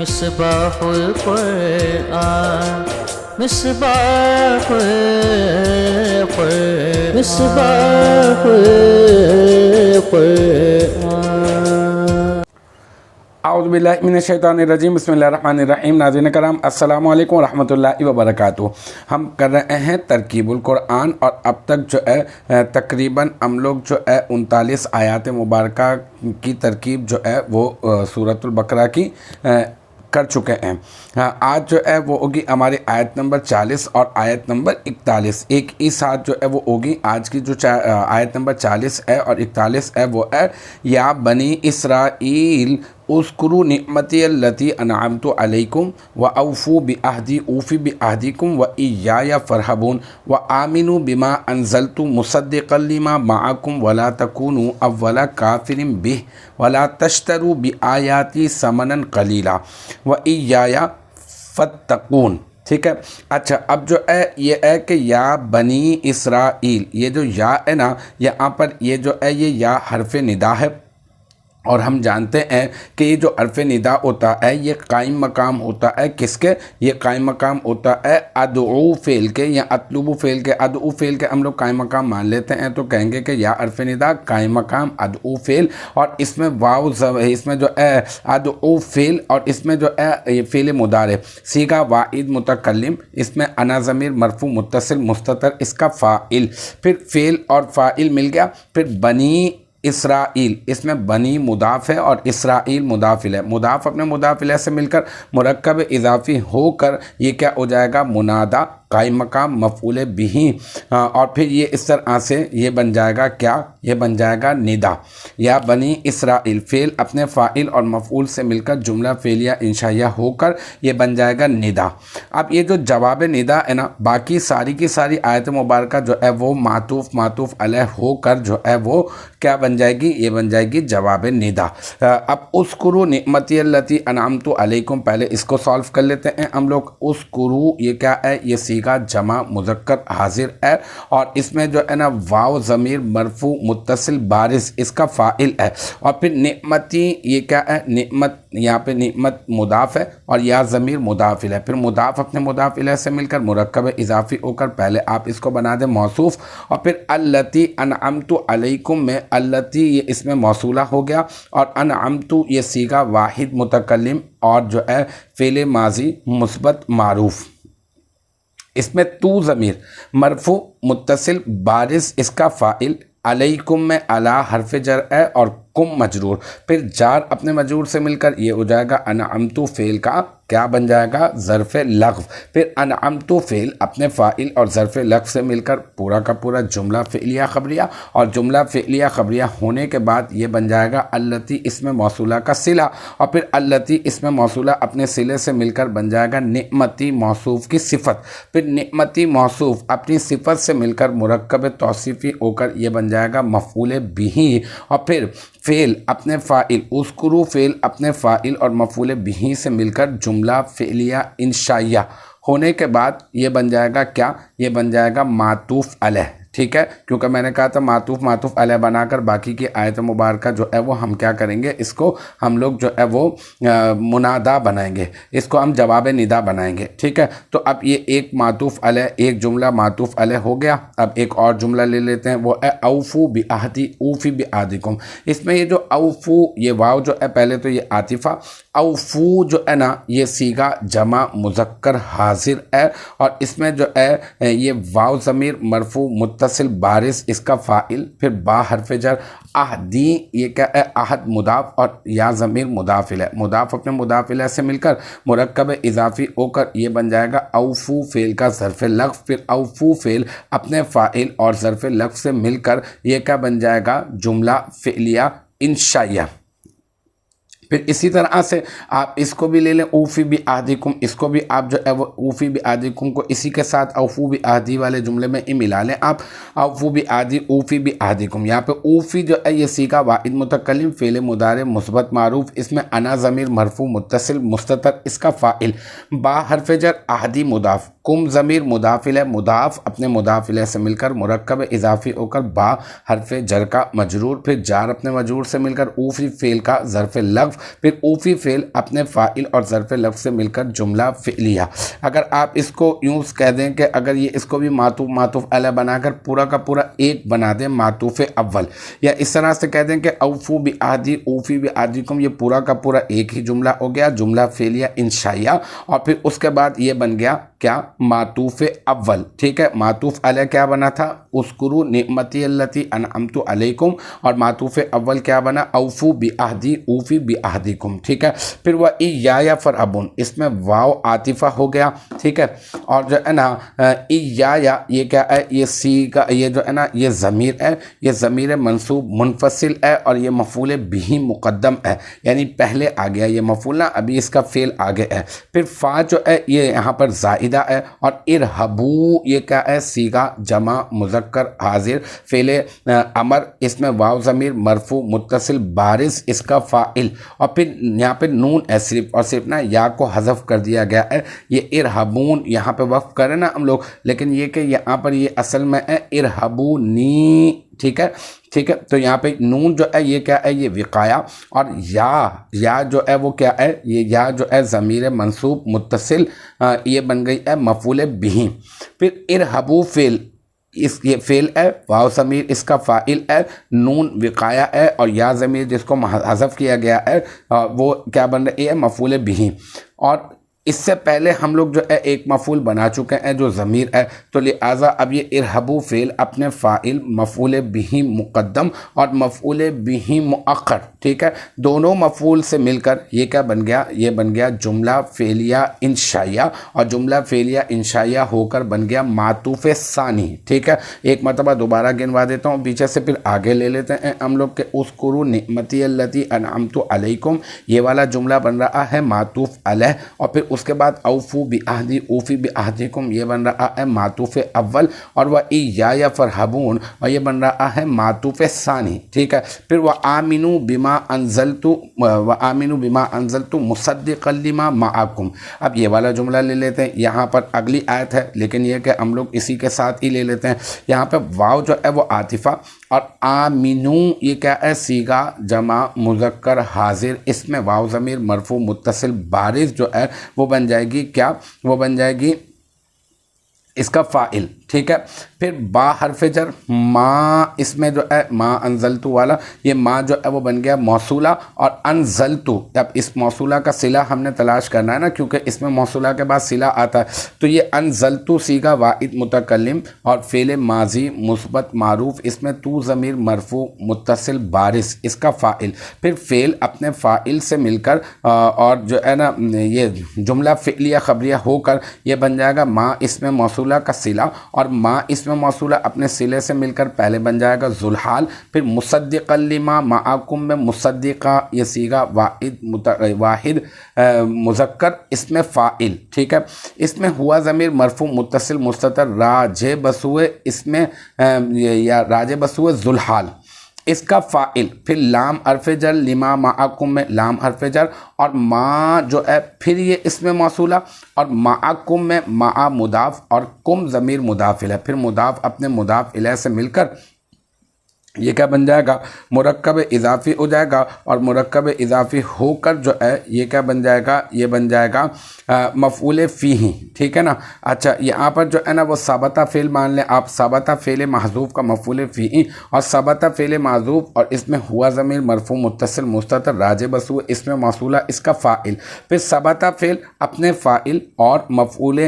مصباح القرآن مصباح القرآن مصباح القرآن اعوذ باللہ من الشیطان الرجیم بسم اللہ الرحمن الرحیم۔ ناظرین کرام السلام علیکم ورحمۃ اللہ وبرکاتہ۔ ہم کر رہے ہیں ترکیب القرآن اور اب تک جو ہے تقریباً ہم لوگ جو ہے 39 آیات مبارکہ کی ترکیب جو ہے وہ سورۃ البقرہ کی کر چکے ہیں۔ آج جو ہے وہ ہوگی ہماری آیت نمبر 40 اور آیت نمبر 41، ایک ہی ساتھ جو ہے وہ ہوگی۔ آج کی جو آیت نمبر 40 ہے اور 41 ہے وہ ہے یا بنی اسرائیل اذکروا نعمتی التی انعمت علیکم واوفوا بعہدی اوفی بعہدکم وایای فارہبون وآمنوا بما انزلت مصدقا لما معکم ولا تکونوا اول کافر بہ ولا تشتروا بآیاتی ثمنا قلیلا وایای فاتقون۔ ٹھیک ہے، اچھا اب جو ہے یہ ہے کہ یا بنی اسرائیل، یہ جو یا ہے نا یہاں پر یہ جو ہے یہ یا حرف ندا ہے، اور ہم جانتے ہیں کہ یہ جو حرف ندا ہوتا ہے یہ قائم مقام ہوتا ہے کس کے؟ یہ قائم مقام ہوتا ہے ادعو فعل کے یا اطلب فعل کے۔ ادعو فعل کے ہم لوگ قائم مقام مان لیتے ہیں تو کہیں گے کہ یا حرف ندا قائم مقام ادعو فعل، اور اس میں واو اس میں جو ہے ادعو فعل، اور اس میں جو ہے یہ فعل مضارع صیغہ واحد متکلم، اس میں انا ضمیر مرفوع متصل مستتر اس کا فاعل، پھر فعل اور فاعل مل گیا، پھر بنی اسرائیل، اس میں بنی مضاف ہے اور اسرائیل مضاف ہے، مضاف اپنے مضاف الیہ سے مل کر مرکب اضافی ہو کر یہ کیا ہو جائے گا؟ منادا قائم مقام مفعول بہ، اور پھر یہ اس طرح سے یہ بن جائے گا کیا؟ یہ بن جائے گا ندا۔ یا بنی اسرائیل فعل اپنے فاعل اور مفعول سے مل کر جملہ فعلیہ انشائیہ ہو کر یہ بن جائے گا ندا۔ اب یہ جو جواب ندا ہے نا، باقی ساری کی ساری آیت مبارکہ جو ہے وہ معطوف علیہ ہو کر جو ہے وہ کیا بن جائے گی؟ یہ بن جائے گی جواب ندا۔ اب اذکروا نعمتی التی انعمت علیکم، پہلے اس کو سالو کر لیتے ہیں ہم لوگ۔ اذکروا یہ کیا ہے؟ یہ صیغہ جمع مذکر حاضر ہے، اور اس میں جو ہے نا واو ضمیر مرفوع متصل بارز اس کا فاعل ہے، اور پھر نعمتی یہ کیا ہے؟ نعمت، یہاں پہ نعمت مضاف ہے اور یا ضمیر مضاف الیہ، پھر مضاف اپنے مضاف الیہ سے مل کر مرکب اضافی ہو کر پہلے آپ اس کو بنا دیں موصوف، اور پھر التی انعمت علیکم میں التی یہ اس میں موصولہ ہو گیا، اور انعمت یہ صیغہ واحد متکلم اور جو ہے فعل ماضی مثبت معروف، اس میں تو ضمیر مرفوع متصل بارز اس کا فاعل، علیکم میں علی حرف جر ہے اور کم مجرور، پھر جار اپنے مجرور سے مل کر یہ ہو جائے گا انعمت فعل کا کیا بن جائے گا؟ ظرف لغو، پھر انعمت فعل اپنے فاعل اور ظرف لغو سے مل کر پورا کا پورا جملہ فعلیہ خبریہ، اور جملہ فعلیہ خبریہ ہونے کے بعد یہ بن جائے گا التی اسم موصولہ کا صلہ، اور پھر التی اسم موصولہ اپنے صلے سے مل کر بن جائے گا نعمتی موصوف کی صفت، پھر نعمتی موصوف اپنی صفت سے مل کر مرکب توصیفی ہو کر یہ بن جائے گا مفعول بہ، اور پھر فعل اپنے فاعل اذکروا فعل اپنے فاعل اور مفعول بہ سے مل کر جملہ فعلیہ انشائیہ ہونے کے بعد یہ بن جائے گا کیا؟ یہ بن جائے گا معطوف علیہ۔ ٹھیک ہے، کیونکہ میں نے کہا تھا معطوف علیہ بنا کر باقی کی آیت مبارکہ جو ہے وہ ہم کیا کریں گے؟ اس کو ہم لوگ جو ہے وہ منادا بنائیں گے، اس کو ہم جواب ندا بنائیں گے۔ ٹھیک ہے، تو اب یہ ایک معطوف علیہ، ایک جملہ معطوف علیہ ہو گیا۔ اب ایک اور جملہ لے لیتے ہیں، وہ ہے اوفو بعہدی اوفی بعہدکم۔ اس میں یہ جو اوفو یہ واو جو ہے پہلے تو یہ عاطفہ، اوفو جو ہے نا یہ صیغہ جمع مذکر حاضر ہے، اور اس میں جو ہے یہ واو ضمیر مرفوع متصل بارز اس کا فاعل، پھر با حرف جر، اہدی یہ کیا ہے؟ احد مضاف اور یا ضمیر مضاف الیہ، مضاف اپنے مضاف الیہ سے مل کر مرکب اضافی ہو کر یہ بن جائے گا اوفو فعل کا ظرف لغو، پھر اوفو فعل اپنے فاعل اور ظرف لغو سے مل کر یہ کیا بن جائے گا؟ جملہ فعلیہ انشائیہ۔ پھر اسی طرح سے آپ اس کو بھی لے لیں اوفی بعہدکم، اس کو بھی آپ جو ہے وہ اوفی بعہدکم کو اسی کے ساتھ اوفو بعہدی والے جملے میں ہی ملا لیں آپ، اوفو بعہدی اوفی بعہدکم۔ یہاں پہ اوفی جو ہے یہ صیغہ واحد متکلم فعل مضارع مثبت معروف، اس میں انا ضمیر مرفوع متصل مستتر اس کا فاعل، با حرف جر، احدی مضاف، کم ضمیر مضافل ہے، مضاف اپنے مضافلہ سے مل کر مرکب اضافی ہو کر با حرف جر کا مجرور، پھر جار اپنے مجرور سے مل کر اوفی فعل کا ظرف لغو، پھر اوفی فعل اپنے فاعل اور ظرف لغو سے مل کر جملہ فعلیہ۔ اگر آپ اس کو یوں کہہ دیں کہ اگر یہ اس کو بھی معطوف علیہ بنا کر پورا کا پورا ایک بنا دیں معطوف اول، یا اس طرح سے کہہ دیں کہ اوفو بعہدی اوفی بعہدکم، یہ پورا کا پورا ایک ہی جملہ ہو گیا، جملہ فعلیہ انشائیہ، اور پھر اس کے بعد یہ بن گیا کیا؟ معطوف اول، ٹھیک ہے۔ معطوف علیہ کیا بنا تھا؟ اذکروا نعمتی التی انعمت علیکم، اور معطوف اول کیا بنا؟ اوفو بعہدی اوفی بعہدکم، ٹھیک ہے۔ پھر وَإِيَّايَ فَارْهَبُونَ، اس میں واو عاطفہ ہو گیا، ٹھیک ہے، اور جو ہے نا ایایا یہ کیا ہے؟ یہ سی کا یہ جو ہے نا یہ ضمیر ہے، یہ ضمیر منصوب منفصل ہے، اور یہ مفعول بھی مقدم ہے، یعنی پہلے آ گیا یہ مفعول نا، ابھی اس کا فعل آگے ہے۔ پھر فا جو ہے یہ یہاں پر زائدہ ہے، اور ارہبو یہ کیا ہے؟ صیغہ جمع مذکر حاضر فعل امر، اس میں واو ضمیر مرفوع متصل بارز اس کا فاعل، اور پھر یہاں پہ نون ہے صرف اور صرف نا یا کو حذف کر دیا گیا ہے، یہ ارہبون یہاں پہ وقف کریں نا ہم لوگ، لیکن یہ کہ یہاں پر یہ اصل میں ہے ارہبونی، ٹھیک ہے ٹھیک ہے۔ تو یہاں پہ نون جو ہے یہ کیا ہے؟ یہ وقایا، اور یا جو ہے وہ کیا ہے؟ یہ یا جو ہے ضمیر منصوب متصل یہ بن گئی ہے مفعول بھی۔ پھر ارہبو فعل، یہ فعل ہے، واو ضمیر اس کا فاعل ہے، نون وقایا ہے، اور یا ضمیر جس کو حذف کیا گیا ہے وہ کیا بن رہی ہے؟ مفعول بھی۔ اور اس سے پہلے ہم لوگ جو ہے ایک مفعول بنا چکے ہیں جو ضمیر ہے، تو لہٰذا اب یہ ارہبو فعل اپنے فاعل مفعول بھی مقدم اور مفعول بھی مؤخر، ٹھیک ہے، دونوں مفعول سے مل کر یہ کیا بن گیا؟ یہ بن گیا جملہ فعلیہ انشائیہ، اور جملہ فعلیہ انشائیہ ہو کر بن گیا معطوف ثانی، ٹھیک ہے۔ ایک مرتبہ دوبارہ گنوا دیتا ہوں پیچھے سے، پھر آگے لے لیتے ہیں ہم لوگ کہ اذکروا نعمتی التی انعمت علیکم، یہ والا جملہ بن رہا ہے معطوف علیہ، اور پھر اس کے بعد اوفو بعہدی اوفی بعہدکم یہ بن رہا ہے معطوف اول، اور وَإِيَّايَ فَارْهَبُونَ اور یہ بن رہا ہے معطوف ثانی، ٹھیک ہے۔ پھر وَآمِنُوا بِمَا أَنزَلْتُ مُصَدِّقًا لِمَا مَعَكُمْ، اب یہ والا جملہ لے لیتے ہیں، یہاں پر اگلی آیت ہے لیکن یہ کہ ہم لوگ اسی کے ساتھ ہی لے لیتے ہیں۔ یہاں پہ واو جو ہے وہ عاطفہ، اور آمینو یہ کیا ہے؟ صیغہ جمع مذکر حاضر، اس میں واو ضمیر مرفوع متصل بارز جو ہے وہ بن جائے گی کیا؟ وہ بن جائے گی اس کا فاعل، ٹھیک ہے۔ پھر با حرف جر، ما اس میں جو ہے ما انزلتو والا، یہ ما جو ہے وہ بن گیا موصولہ، اور انزلتو اب اس موصولہ کا صلہ ہم نے تلاش کرنا ہے نا، کیونکہ اس میں موصولہ کے بعد صلہ آتا ہے، تو یہ انزلتو صیغہ واحد متکلم اور فعل ماضی مثبت معروف، اس میں تو ضمیر مرفوع متصل بارز اس کا فاعل، پھر فعل اپنے فاعل سے مل کر اور جو ہے نا یہ جملہ فعلیہ خبریہ ہو کر یہ بن جائے گا ما اس میں موصولہ کا صلہ، اور ما اس میں موصولہ اپنے صلے سے مل کر پہلے بن جائے گا ذوالحال، پھر مصدقا لما معکم میں مصدقہ یہ صیغہ واحد مذکر اس میں فاعل، ٹھیک ہے۔ اس میں ہوا ضمیر مرفوع متصل مستتر راجع بسوئے، اس میں یا راجع بسوئے ذوالحال اس کا فاعل، پھر لام حرف جر لما معکم میں لام حرف جر، اور ما جو ہے پھر یہ اس میں موصولہ، اور معکم میں مع مضاف، اور کم ضمیر مضاف الیہ، پھر مضاف اپنے مضاف الیہ سے مل کر یہ کیا بن جائے گا؟ مرکب اضافی ہو جائے گا، اور مرکب اضافی ہو کر جو ہے یہ کیا بن جائے گا؟ یہ بن جائے گا مفعول فیہ، ٹھیک ہے نا۔ اچھا یہاں پر جو ہے نا وہ ثابتہ فعل مان لیں آپ، ثابتہ فعل محذوف کا مفعول فیہ، اور ثابتہ فعل محذوف اور اس میں ہوا ضمیر مرفوع متصل مستتر راجع بسوئے اس میں موصولہ اس کا فاعل، پھر ثابتہ فعل اپنے فاعل اور مفعول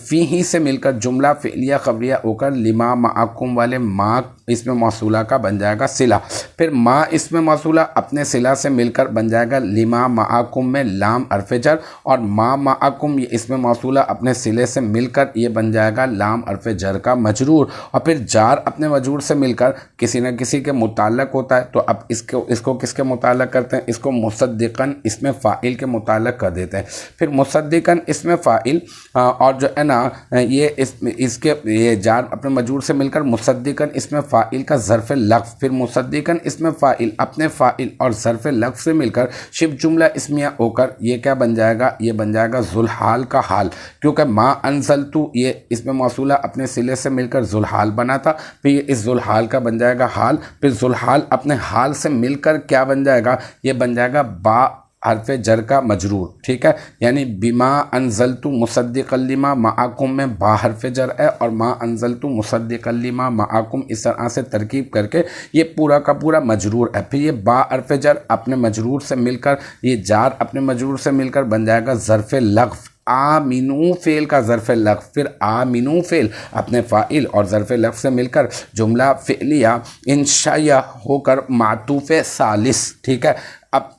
فیہ سے مل کر جملہ فعلیہ خبریہ ہو کر لما معکم والے ما اس میں موصولہ کا بن جائے گا صلہ، پھر ما اس میں موصولہ اپنے صلہ سے مل کر بن جائے گا لما معکم میں لام حرف جر، اور ما معکم یہ اس میں موصولہ اپنے صلے سے مل کر یہ بن جائے گا لام حرف جر کا مجرور، اور پھر جار اپنے مجرور سے مل کر کسی نہ کسی کے متعلق ہوتا ہے، تو اب اس کو کس کے متعلق کرتے ہیں؟ اس کو مصدقاً اس میں فاعل کے متعلق کر دیتے ہیں، پھر مصدقاً اس میں فاعل، اور جو ہے نا یہ اس کے یہ جار اپنے مجرور سے مل کر مصدقاً اس میں فاعل فاعل کا ظرف لفظ، پھر مصدقاً اسم فاعل اپنے فاعل اور ظرف لفظ سے مل کر شبہ جملہ اسمیہ ہو کر یہ کیا بن جائے گا؟ یہ بن جائے گا ذوالحال کا حال، کیونکہ ما انزلتو یہ اسم موصولہ اپنے صلے سے مل کر ذوالحال بنا تھا، پھر یہ اس ذوالحال کا بن جائے گا حال، پھر ذوالحال اپنے حال سے مل کر کیا بن جائے گا؟ یہ بن جائے گا با حرف جر کا مجرور، ٹھیک ہے، یعنی بما انزلت مصدقا لما معکم میں با حرف جر ہے اور ما انزلت مصدقا لما معکم اس طرح سے ترکیب کر کے یہ پورا کا پورا مجرور ہے، پھر یہ با حرف جر اپنے مجرور سے مل کر یہ جار اپنے مجرور سے مل کر بن جائے گا ظرف لغو، آمینو فعل کا ظرف لغو، پھر آمینو فعل اپنے فاعل اور ظرف لغو سے مل کر جملہ فعلیہ انشائیہ ہو کر معطوف ثالث، ٹھیک ہے، اب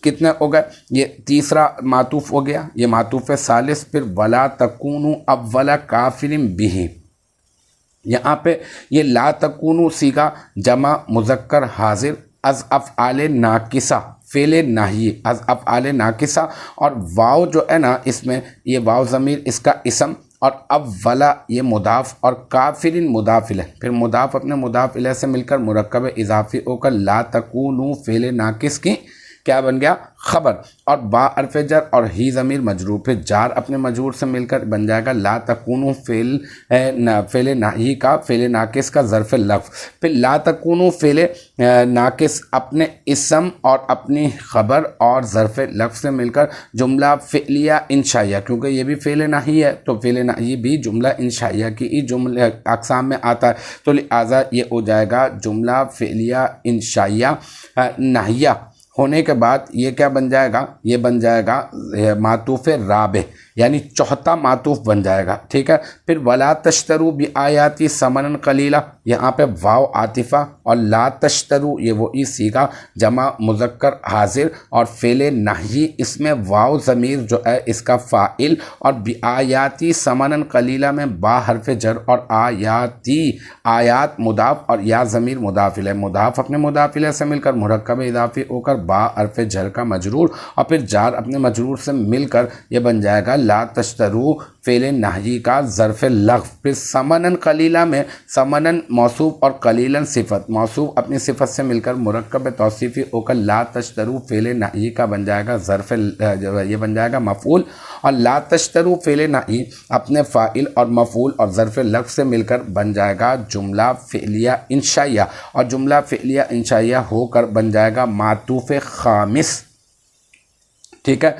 کتنے ہو گئے؟ یہ تیسرا معطوف ہو گیا، یہ معطوف ثالث، پھر ولا تکونوا اول کافر بہ، یہاں پہ یہ لا تکونوا صیغہ جمع مذکر حاضر از افعال ناقصہ، فعل ناہی از افعال ناقصہ، اور واو جو ہے نا اس میں یہ واو ضمیر اس کا اسم، اور اولا یہ مضاف اور کافر مضاف الیہ، پھر مضاف اپنے مضاف الیہ سے مل کر مرکب اضافی ہو کر لا تکونوا فعل ناقص کی کیا بن گیا؟ خبر، اور با حرف جر اور ہی ضمیر مجرور، پھر جار اپنے مجرور سے مل کر بن جائے گا لا تکونوا فعل ناہی کا فعل ناقص کا ظرف لفظ، پھر لا تکونوا فعل ناقص اپنے اسم اور اپنی خبر اور ظرف لفظ سے مل کر جملہ فعلیہ انشائیہ، کیونکہ یہ بھی فعل ناہی ہے تو فعل ناہی بھی جملہ انشائیہ کی ہی جملہ اقسام میں آتا ہے، تو لہٰذا یہ ہو جائے گا جملہ فعلیہ انشائیہ ناہیہ ہونے کے بعد یہ کیا بن جائے گا؟ یہ بن جائے گا معطوف رابع، یعنی چوتھا معطوف بن جائے گا، ٹھیک ہے، پھر ولا تشتروا بآیاتی ثمنا قلیلا، یہاں پہ واو عاطفہ اور لا تشتروا یہ وہی صیغہ جمع مذکر حاضر اور فعل نہی، اس میں واو ضمیر جو ہے اس کا فاعل، اور بآیاتی ثمنا قلیلا میں با حرف جر اور آیاتی آیات مضاف اور یا ضمیر مضاف الیہ، مضاف اپنے مضاف الیہ سے مل کر مرکب اضافی ہو کر با حرف جر کا مجرور، اور پھر جار اپنے مجرور سے مل کر یہ بن جائے گا لا تشترو فعل نہی کا ظرف لغو، پھر ثمناً قلیلا میں ثمناً موصوف اور قلیلاً صفت، موصوف اپنی صفت سے مل کر مرکب توصیفی ہو کر لا تشترو فعل نہی کا بن جائے گا ظرف، یہ بن جائے گا مفعول، اور لا تشترو فعل نہی اپنے فاعل اور مفعول اور ظرف لغو سے مل کر بن جائے گا جملہ فعلیہ انشائیہ، اور جملہ فعلیہ انشائیہ ہو کر بن جائے گا معطوف خامس، ٹھیک ہے۔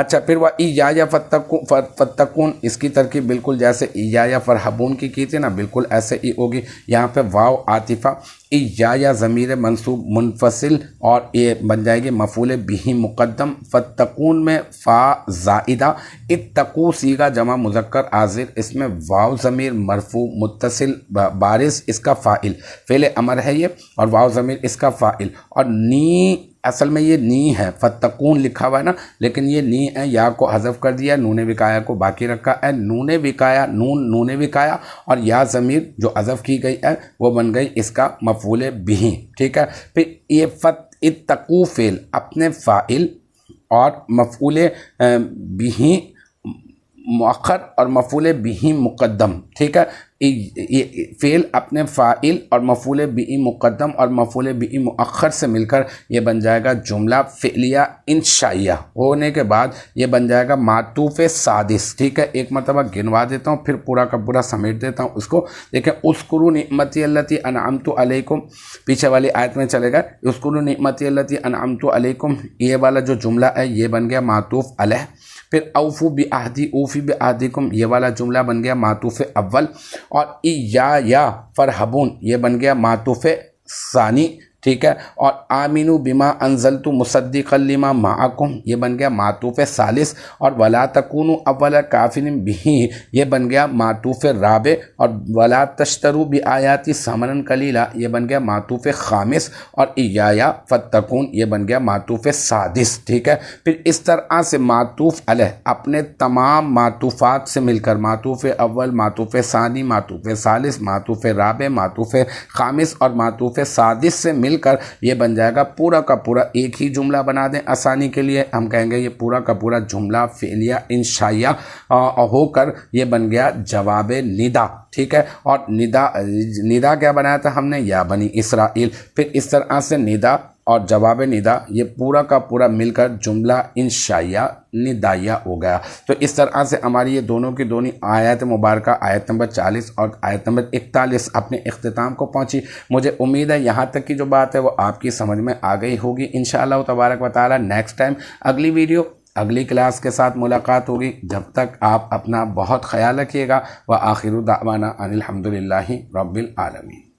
اچھا پھر وہ ایایا فتقون، اس کی ترکیب بالکل جیسے ایایا فرحبون کی تھی نا، بالکل ایسے ہی ہوگی، یہاں پہ واو عاطفہ، ایایا ضمیر منصوب منفصل اور یہ بن جائے گی مفعول بہ مقدم، فتقون میں فا زائدہ، اتقو صیغہ جمع مذکر حاضر، اس میں واو ضمیر مرفوع متصل بارز اس کا فاعل، فعل امر ہے یہ، اور واو ضمیر اس کا فاعل، اور نی اصل میں یہ نی ہے، فتقون لکھا ہوا ہے نا، لیکن یہ نی ہے، یا کو حذف کر دیا، نون وقایا کو باقی رکھا ہے، نون وقایا نون وقایا اور یا ضمیر جو حذف کی گئی ہے وہ بن گئی اس کا مفعول بہ، ٹھیک ہے۔ پھر یہ اتقو فعل اپنے فاعل اور مفعول بہ مؤخر اور مفعول بہ مقدم، ٹھیک ہے، یہ فعل اپنے فاعل اور مفعول بہ مقدم اور مفعول بہ مؤخر سے مل کر یہ بن جائے گا جملہ فعلیہ انشائیہ، ہونے کے بعد یہ بن جائے گا معطوف سادس، ٹھیک ہے۔ ایک مرتبہ گنوا دیتا ہوں پھر پورا کا پورا سمیٹ دیتا ہوں اس کو، دیکھیں اذکروا نعمتی التی انعمت علیکم، پیچھے والی آیت میں چلے گا، اذکروا نعمتی التی انعمت علیکم، یہ والا جو جملہ ہے یہ بن گیا معطوف علیہ، پھر اوفو بعہدی اوفی بعہدکم، یہ والا جملہ بن گیا معطوف اول، اور ایایا فرحبون یہ بن گیا معطوف ثانی، ٹھیک ہے، اور آمینو بما انزلت مصدقا لما معکم یہ بن گیا معطوف ثالث، اور ولا تکونوا اول کافر بہ یہ بن گیا معطوف رابع، اور ولا تشتروا بآیاتی ثمنا قلیلا یہ بن گیا معطوف خامس، اور ایایا فتقون یہ بن گیا معطوف سادس، ٹھیک ہے۔ پھر اس طرح سے معطوف علیہ اپنے تمام معطوفات سے مل کر معطوف اول، معطوف ثانی، معطوف ثالث، معطوف رابع، معطوف خامس اور معطوف سادس سے مل مل کر یہ بن جائے گا پورا کا پورا ایک ہی جملہ بنا دیں آسانی کے لیے. ہم کہیں گے یہ پورا کا پورا جملہ فعلیہ انشائیہ ہو کر یہ بن گیا جواب ندا. ٹھیک ہے, اور ندا کیا بنایا تھا ہم نے, یا بنی اسرائیل. پھر اس طرح سے ندا اور جواب ندا یہ پورا کا پورا مل کر جملہ انشائیہ ندائیہ ہو گیا. تو اس طرح سے ہماری یہ دونوں کی دونوں آیت مبارکہ آیت نمبر 40 اور آیت نمبر 41 اپنے اختتام کو پہنچی. مجھے امید ہے یہاں تک کی جو بات ہے وہ آپ کی سمجھ میں آ گئی ہوگی انشاءاللہ تبارک و تعالی. نیکسٹ ٹائم اگلی ویڈیو اگلی کلاس کے ساتھ ملاقات ہوگی. جب تک آپ اپنا بہت خیال رکھیے گا. وآخر دعوانا ان الحمدللہ رب العالمین.